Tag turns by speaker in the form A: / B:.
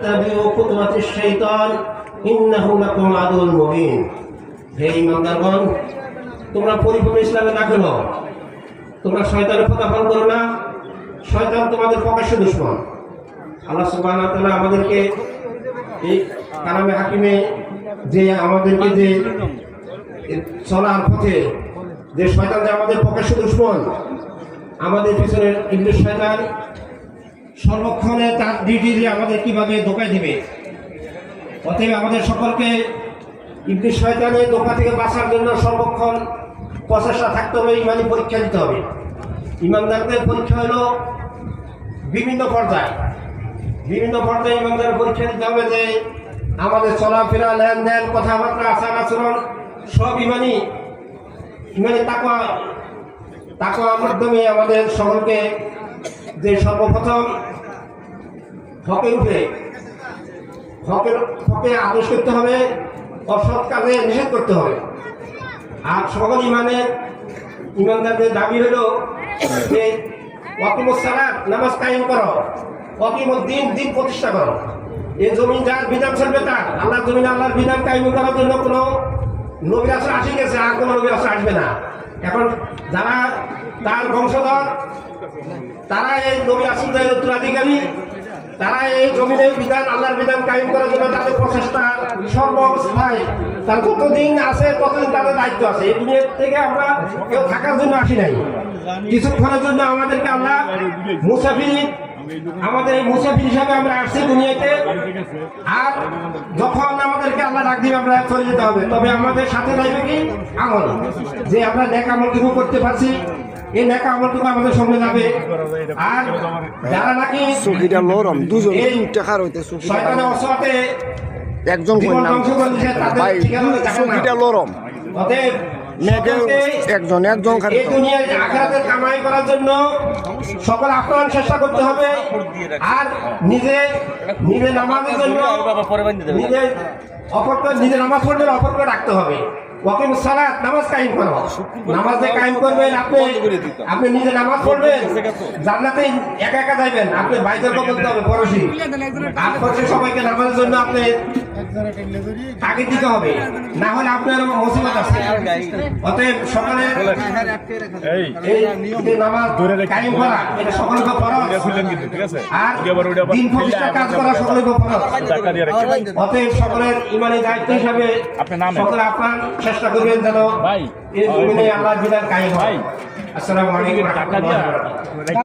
A: তাবিউ খুতুওয়াতিশ শাইতান ইন্নাহু লাকুম আদুউন মুবিন। হে ঈমানদারগণ, তোমরা পরিপূর্ণ ইসলামে দাখিল হও। তোমরা শয়তানের কথা পালন করো না। শয়তান তোমাদের প্রকাশ্য দুশমন। আল্লাহ সুবহানাহু ওয়া তাআলা আমাদেরকে এই কালামে হাকিমে যে আমাদেরকে যে চলার পথে যে শয়তান যে আমাদের প্রকাশ্য দুশমন, আমাদের পিছনের ইবলিস শয়তান সর্বক্ষণে তার ডিউটি দিয়ে আমাদের কিভাবে ধোঁকা দিবে। অতএব আমাদের সকলকে ইবলিস শয়তানের ধোঁকা থেকে বাঁচার জন্য সর্বক্ষণ প্রচেষ্টা থাকতে হবে। ইমানি পরীক্ষা দিতে হবে। ইমানদারদের পরীক্ষা হলো বিভিন্ন পর্যায়ে ইমানদারের পরীক্ষা দিতে হবে যে আমাদের চলাফেরা, লেনদেন, কথাবার্তা, আচার আচরণ সব ইমানি তাকওয়ার মাধ্যমে আমাদের সকলকে যে সর্বপ্রথম হকে আদেশ করতে হবে, অসৎ কাজে নিষেধ করতে হবে। আর সকল ইমানদারদের দাবি হলো যে ওয়াকিমুস সালাত, নামাজ কায়েম করো, ওয়াকিমুদ্দিন, দিন প্রতিষ্ঠা করো। এই জমিন যার বিধান চলবে তার। আল্লাহর জমিনে আল্লাহর বিধান কায়েম করার জন্য কোনো নবী রাসূল আসে গেছে, আর কোনো নবী রাসূল আসবে না। এখন যারা তার বংশধর, তারা এই নবী রাসূলদের উত্তরাধিকারী, তারা এই জমিনের বিধান, আল্লাহর বিধান কায়েম করার জন্য তাদের প্রচেষ্টা সর্বস্থায়ী। তার যতদিন আছে ততদিন তাদের দায়িত্ব আছে। এই দুনিয়া থেকে আমরা কেউ থাকার জন্য আসি নাই। কিছুক্ষণের জন্য আমাদেরকে আল্লাহ আমাদের এই মুসাফির হিসাবে আমরা আসছি দুনিয়াতে। আর যখন আমাদেরকে আল্লাহ ডাক দিবে আমরা চলে যেতে হবে। তবে আমাদের সাথে যাইবে কি আমল, যে আমরা নেক আমলটুকু করতে পারছি, এই নেক আমলটুকু আমাদের সঙ্গে যাবে। আর যারা নাকি শয়তানের ওয়াসওয়াসে
B: একজন
A: আখিরাতের কামাই করার জন্য সকল আপ্রাণ চেষ্টা করতে হবে। আর নিজে নামাজের জন্য নিজে নামাজ পড়বে, অপরকে রাখতে হবে। ওয়াকিমুস সালাত, নামাজ কায়েম করো। নামাজ যে কায়েম করবেন, আপনি নিজে নামাজ পড়বেন, জান্নাতে একা একা যাইবেন। আপনি বাইরের বলতে হবে পড়োশি, আর পড়োশি সবাইকে নামাজের জন্য আপনি আগে দিতে হবে, না হলে আপনার মুসিবত আছে। অতএব সকালে এই নামাজ কায়েম করা এটা সকলের ফরজ, আর দিন প্রতিষ্ঠার কাজ করা সকলের ফরজ। অতএব সকলের ইমানি দায়িত্ব হিসাবে সকলে আপনার চেষ্টা করবেন যেন এই জমিনে আল্লাহর বিধান কায়েম হয়। আসসালামু আলাইকুম ওয়া রাহমাতুল্লাহি ওয়া বারাকাতুহু।